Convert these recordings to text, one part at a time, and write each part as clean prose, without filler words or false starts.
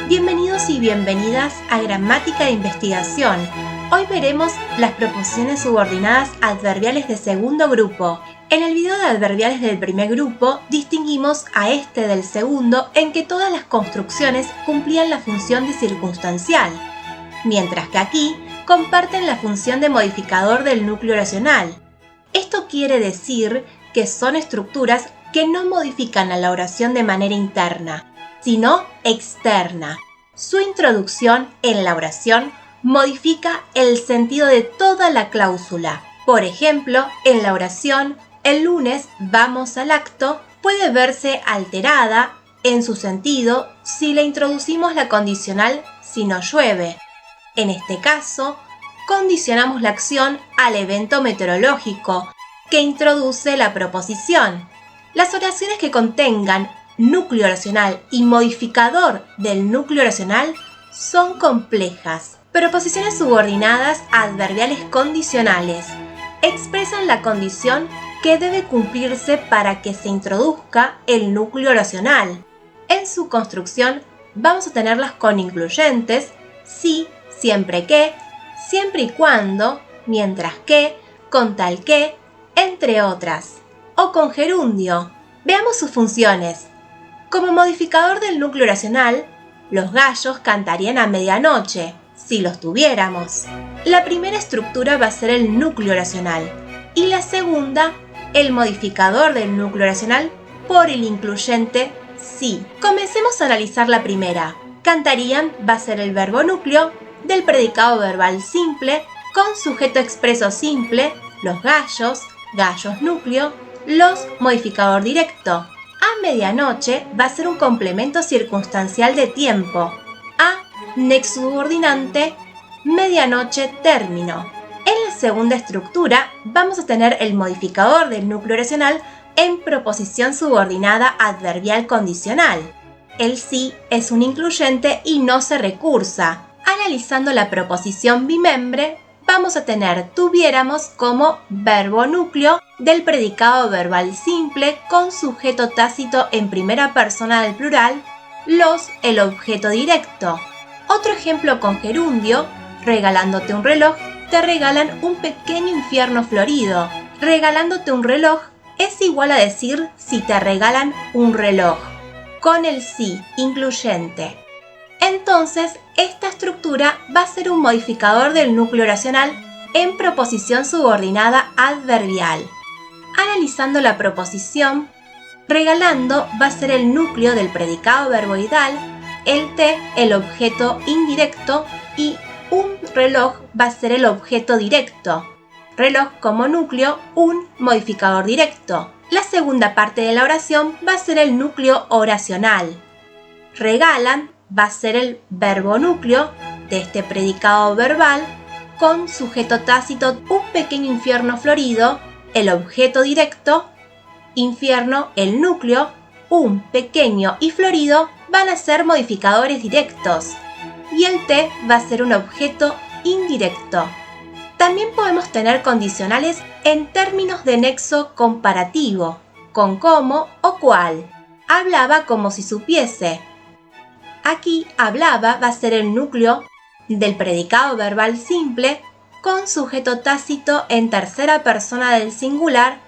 Bienvenidos y bienvenidas a Gramática de Investigación. Hoy veremos las proposiciones subordinadas adverbiales de segundo grupo. En el video de adverbiales del primer grupo distinguimos a este del segundo en que todas las construcciones cumplían la función de circunstancial, mientras que aquí comparten la función de modificador del núcleo oracional. Esto quiere decir que son estructuras que no modifican a la oración de manera interna, sino externa. Su introducción en la oración modifica el sentido de toda la cláusula. Por ejemplo, en la oración "el lunes vamos al acto" puede verse alterada en su sentido si le introducimos la condicional "si no llueve". En este caso, condicionamos la acción al evento meteorológico que introduce la proposición. Las oraciones que contengan núcleo oracional y modificador del núcleo oracional son complejas. Proposiciones subordinadas adverbiales condicionales expresan la condición que debe cumplirse para que se introduzca el núcleo oracional. En su construcción vamos a tenerlas con incluyentes, si, siempre que, siempre y cuando, mientras que, con tal que, entre otras, o con gerundio. Veamos sus funciones. Como modificador del núcleo oracional, los gallos cantarían a medianoche, si los tuviéramos. La primera estructura va a ser el núcleo oracional y la segunda, el modificador del núcleo oracional por el incluyente si. Comencemos a analizar la primera. Cantarían va a ser el verbo núcleo del predicado verbal simple con sujeto expreso simple, los gallos, gallos núcleo, los modificador directo. A medianoche va a ser un complemento circunstancial de tiempo. A nexo subordinante, medianoche término. En la segunda estructura vamos a tener el modificador del núcleo oracional en proposición subordinada adverbial condicional. El si es un incluyente y no se recursa. Analizando la proposición bimembre, vamos a tener tuviéramos como verbo núcleo del predicado verbal simple con sujeto tácito en primera persona del plural, los el objeto directo. Otro ejemplo con gerundio, regalándote un reloj, te regalan un pequeño infierno florido. Regalándote un reloj es igual a decir si te regalan un reloj, con el si incluyente. Entonces, esta estructura va a ser un modificador del núcleo oracional en proposición subordinada adverbial. Analizando la proposición, regalando va a ser el núcleo del predicado verboidal, el te, el objeto indirecto y un reloj va a ser el objeto directo. Reloj como núcleo, un modificador directo. La segunda parte de la oración va a ser el núcleo oracional. Regalan va a ser el verbo núcleo de este predicado verbal con sujeto tácito un pequeño infierno florido, el objeto directo, infierno, el núcleo, un pequeño y florido van a ser modificadores directos y el te va a ser un objeto indirecto. También podemos tener condicionales en términos de nexo comparativo, con cómo o cuál. Hablaba como si supiese. Aquí hablaba va a ser el núcleo del predicado verbal simple con sujeto tácito en tercera persona del singular.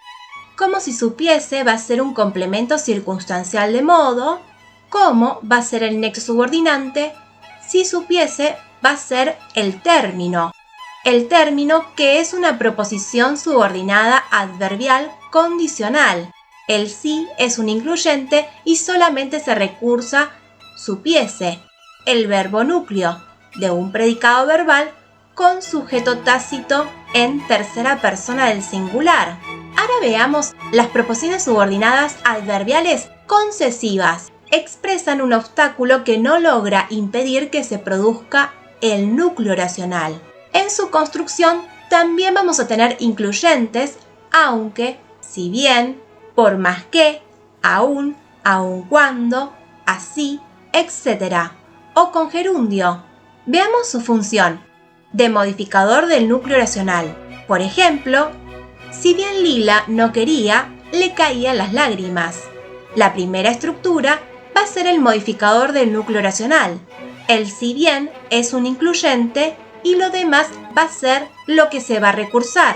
Como si supiese va a ser un complemento circunstancial de modo. Como va a ser el nexo subordinante. Si supiese va a ser el término. El término que es una proposición subordinada adverbial condicional. El si es un incluyente y solamente se recursa supiese, el verbo núcleo de un predicado verbal con sujeto tácito en tercera persona del singular. Ahora veamos las proposiciones subordinadas adverbiales concesivas. Expresan un obstáculo que no logra impedir que se produzca el núcleo oracional. En su construcción también vamos a tener incluyentes, aunque, si bien, por más que, aun cuando, así, etc. o con gerundio. Veamos su función de modificador del núcleo oracional. Por ejemplo, si bien Lila no quería, le caían las lágrimas. La primera estructura va a ser el modificador del núcleo oracional. El si bien es un incluyente y lo demás va a ser lo que se va a recursar.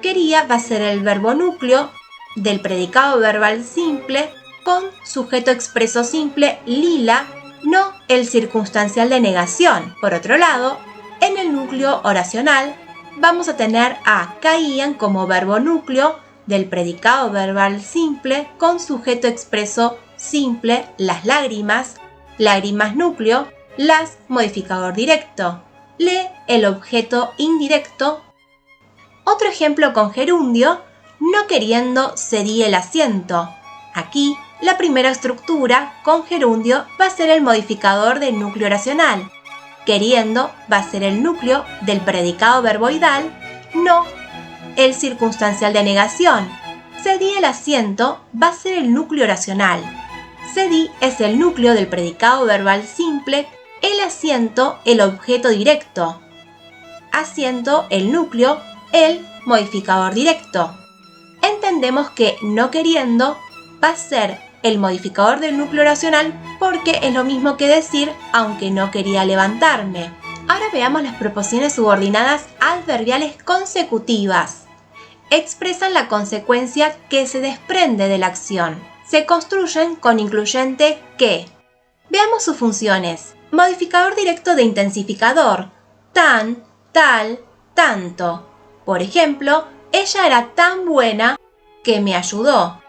Quería va a ser el verbo núcleo del predicado verbal simple con sujeto expreso simple lila, no el circunstancial de negación. Por otro lado, en el núcleo oracional vamos a tener a caían como verbo núcleo del predicado verbal simple con sujeto expreso simple las lágrimas, lágrimas núcleo, las modificador directo, le el objeto indirecto. Otro ejemplo con gerundio, no queriendo cedí el asiento. Aquí la primera estructura con gerundio va a ser el modificador del núcleo oracional. Queriendo va a ser el núcleo del predicado verboidal, no el circunstancial de negación. Cedí el asiento va a ser el núcleo oracional. Cedí es el núcleo del predicado verbal simple, el asiento el objeto directo. Asiento el núcleo, el modificador directo. Entendemos que no queriendo va a ser el modificador del núcleo oracional porque es lo mismo que decir aunque no quería levantarme. Ahora veamos las proposiciones subordinadas adverbiales consecutivas. Expresan la consecuencia que se desprende de la acción. Se construyen con incluyente que. Veamos sus funciones. Modificador directo de intensificador. Tan, tal, tanto. Por ejemplo, ella era tan buena que me ayudó.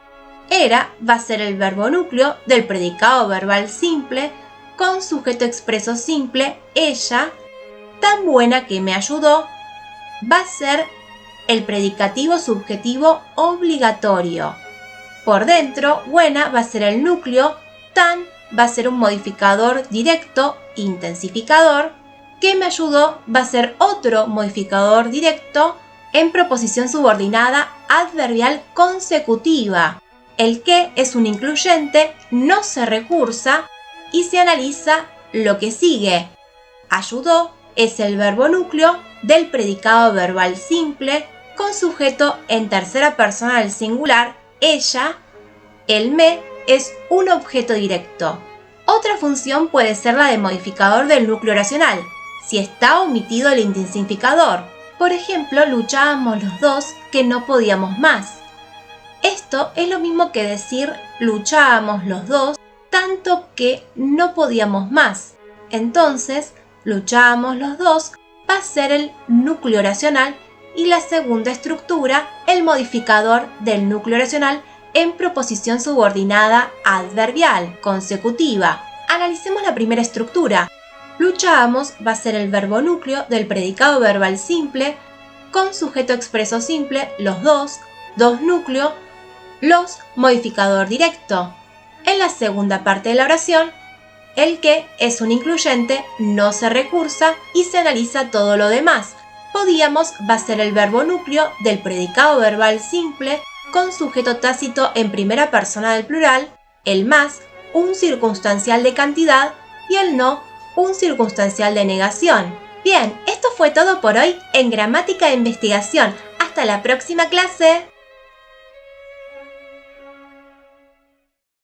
Era va a ser el verbo núcleo del predicado verbal simple con sujeto expreso simple, ella, tan buena que me ayudó, va a ser el predicativo subjetivo obligatorio. Por dentro, buena va a ser el núcleo, tan va a ser un modificador directo, intensificador, que me ayudó va a ser otro modificador directo en proposición subordinada adverbial consecutiva. El que es un incluyente, no se recursa y se analiza lo que sigue. Ayudó es el verbo núcleo del predicado verbal simple con sujeto en tercera persona del singular, ella. El me es un objeto directo. Otra función puede ser la de modificador del núcleo oracional, si está omitido el intensificador. Por ejemplo, luchábamos los dos que no podíamos más. Esto es lo mismo que decir luchábamos los dos tanto que no podíamos más. Entonces, luchábamos los dos va a ser el núcleo oracional y la segunda estructura, el modificador del núcleo oracional en proposición subordinada adverbial consecutiva. Analicemos la primera estructura. Luchábamos va a ser el verbo núcleo del predicado verbal simple con sujeto expreso simple, los dos núcleo, los modificador directo. En la segunda parte de la oración, el que es un incluyente, no se recursa y se analiza todo lo demás. Podíamos va a ser el verbo núcleo del predicado verbal simple con sujeto tácito en primera persona del plural, el más, un circunstancial de cantidad y el no, un circunstancial de negación. Bien, esto fue todo por hoy en Gramática de Investigación. ¡Hasta la próxima clase!